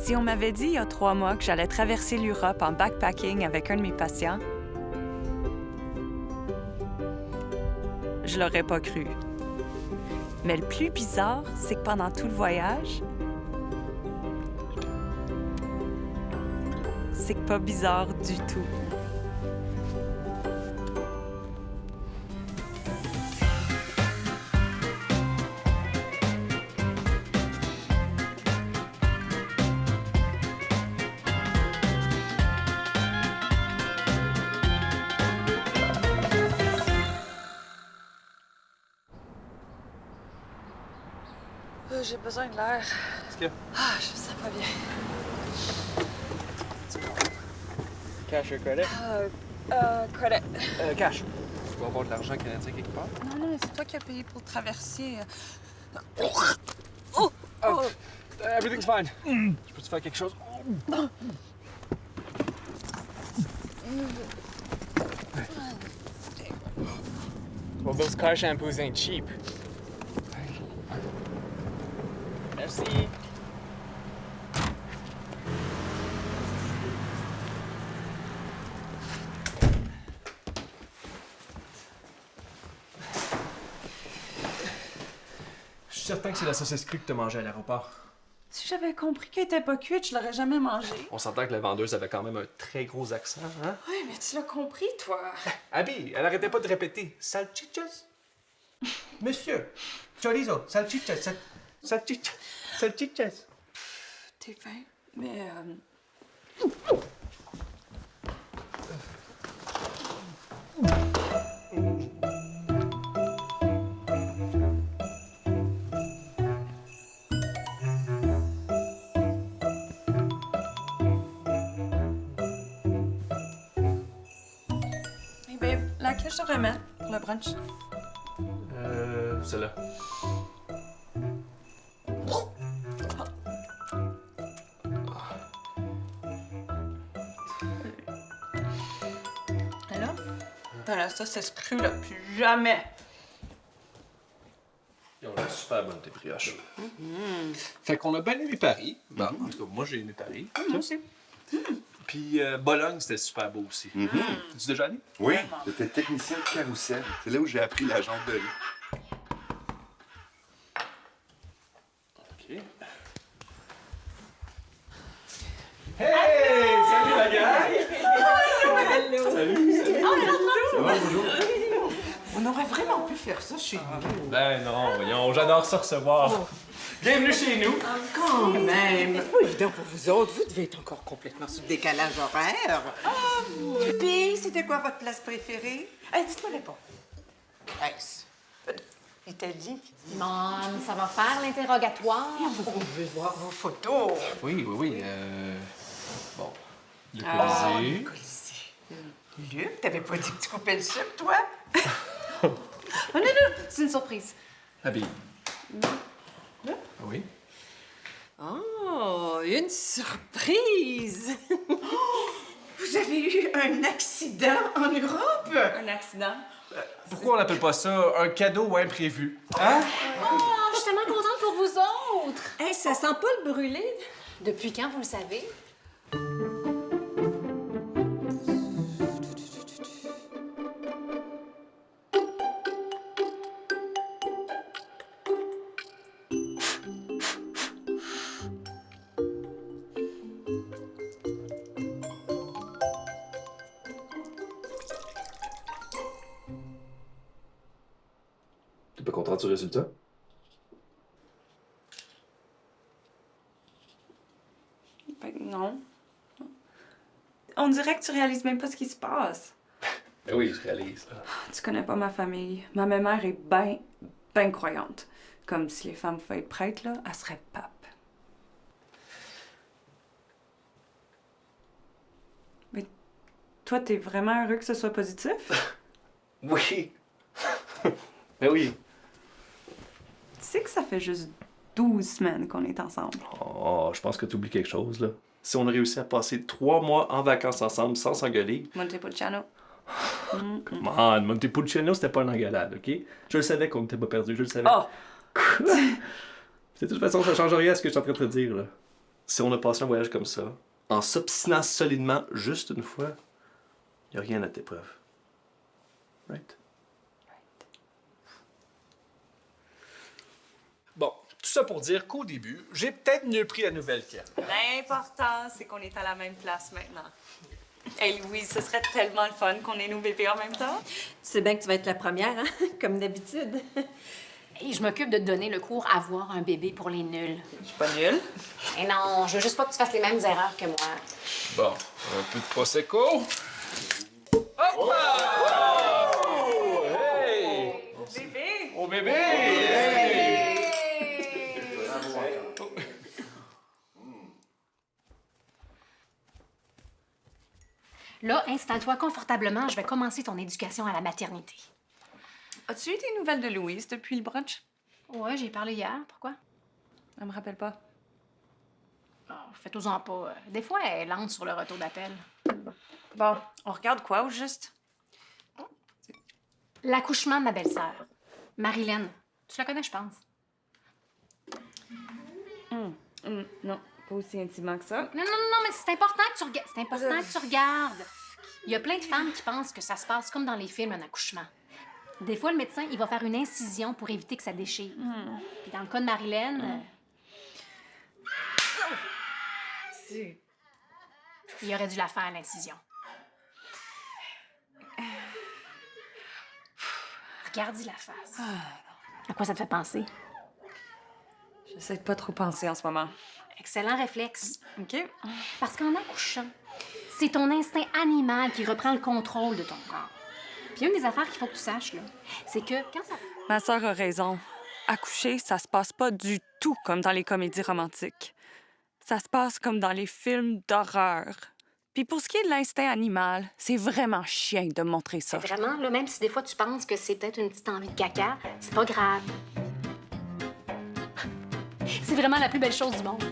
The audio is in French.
Si on m'avait dit il y a 3 mois que j'allais traverser l'Europe en backpacking avec un de mes patients, je l'aurais pas cru. Mais le plus bizarre, c'est que pendant tout le voyage, c'est pas bizarre du tout. J'ai besoin de l'air. Qu'est-ce qu'il y a? Ah, je me sens pas bien. Cash or credit? Credit. Cash. Tu dois avoir de l'argent canadien quelque part? Non, c'est toi qui as payé pour traverser. Everything's fine. Je peux te faire quelque chose? Well, those car shampoos ain't cheap. Merci. Je suis certain que c'est la saucisse crue que t'as mangée à l'aéroport. Si j'avais compris qu'elle était pas cuite, je l'aurais jamais mangée. On s'entend que la vendeuse avait quand même un très gros accent, hein? Oui, mais tu l'as compris, toi. Abby, elle arrêtait pas de répéter « Salchichas? » Monsieur, chorizo, salchichas, salchichas, salchichas. T'es fin, mais... Eh bien, laquelle je devrais mettre pour le brunch? Celle-là. Et là? Voilà, ça, c'est cru, là, plus jamais. Ils ont l'air super bonnes, tes brioches. Fait qu'on a bien aimé Paris. Bon, en tout cas, moi, j'ai aimé Paris. Moi aussi. Puis Bologne, c'était super beau aussi. Es-tu déjà allé? Oui, j'étais technicien de carrousel. C'est là où j'ai appris la jonglerie. OK. Hey! Salut la gang! Salut! Ça va, bonjour? On aurait vraiment pu faire ça chez nous. Ben non, voyons, j'adore ça recevoir. Bienvenue chez nous! Quand même. C'est pas évident pour vous autres. Vous devez être encore complètement sous le décalage horaire. Puis, c'était quoi votre place préférée? Dites-moi les pas. Grèce. Italie. Maman, ça va faire l'interrogatoire. On veut voir vos photos. Oui. Bon. Le Ah, Colisée. le Colisée. Luc, t'avais pas dit que tu coupais le sucre, toi? Oh non, c'est une surprise. Abby. Ah oui? Oh, une surprise! Vous avez eu un accident en Europe? Un accident? Pourquoi on n'appelle pas ça un cadeau imprévu? Hein? Oh, je suis tellement contente pour vous autres. Hey, ça sent pas le brûlé? Depuis quand, vous le savez? T'es pas content du résultat? Ben, non. On dirait que tu réalises même pas ce qui se passe. Ben oui, je réalise. Tu connais pas ma famille. Ma mère est ben croyante. Comme si les femmes pouvaient être prêtres, là, elle serait pape. Mais toi, t'es vraiment heureux que ce soit positif? Oui! Ben oui! Tu sais que ça fait juste 12 semaines qu'on est ensemble. Oh, je pense que tu oublies quelque chose, là. Si on a réussi à passer 3 mois en vacances ensemble sans s'engueuler... Montepulciano. Come on, Montepulciano, c'était pas une engueulade, OK? Je le savais qu'on n'était pas perdu, je le savais. Oh! Quoi? De toute façon, ça change rien à ce que je suis en train de te dire, là. si on a passé un voyage comme ça, en s'obstinant solidement juste une fois, il n'y a rien à tes preuves. Right? Bon, tout ça pour dire qu'au début, j'ai peut-être mieux pris la nouvelle qu'elle. L'important, c'est qu'on est à la même place maintenant. Hey Louise, ce serait tellement le fun qu'on ait nos bébés en même temps. Tu sais bien que tu vas être la première, hein? Comme d'habitude. Et je m'occupe de te donner le cours Avoir un bébé pour les nuls. Je suis pas nulle. Et non, je veux juste pas que tu fasses les mêmes erreurs que moi. Bon, un peu de Prosecco. Hop là! Hey! Bébé! Au bébé! Là, installe-toi confortablement, je vais commencer ton éducation à la maternité. As-tu eu des nouvelles de Louise depuis le brunch? Ouais, j'ai parlé hier. Pourquoi? Elle me rappelle pas. Oh, faites-en pas. Des fois, elle est lente sur le retour d'appel. Bon, on regarde quoi au juste? L'accouchement de ma belle-sœur, Marilyn. Tu la connais, je pense. Non, pas aussi intimement que ça. Non, mais c'est important que tu regardes. C'est important que tu regardes. Il y a plein de femmes qui pensent que ça se passe comme dans les films, un accouchement. Des fois, le médecin, il va faire une incision pour éviter que ça déchire. Puis dans le cas de Marilyn, il aurait dû la faire, l'incision. Regarde-y la face. À quoi ça te fait penser? J'essaie de pas trop penser en ce moment. Excellent réflexe. OK? Parce qu'en accouchant, c'est ton instinct animal qui reprend le contrôle de ton corps. Puis une des affaires qu'il faut que tu saches, là, c'est que quand ça... Ma sœur a raison. Accoucher, ça se passe pas du tout comme dans les comédies romantiques. Ça se passe comme dans les films d'horreur. Puis pour ce qui est de l'instinct animal, c'est vraiment chiant de montrer ça. Vraiment, là, même si des fois tu penses que c'est peut-être une petite envie de caca, c'est pas grave. C'est vraiment la plus belle chose du monde.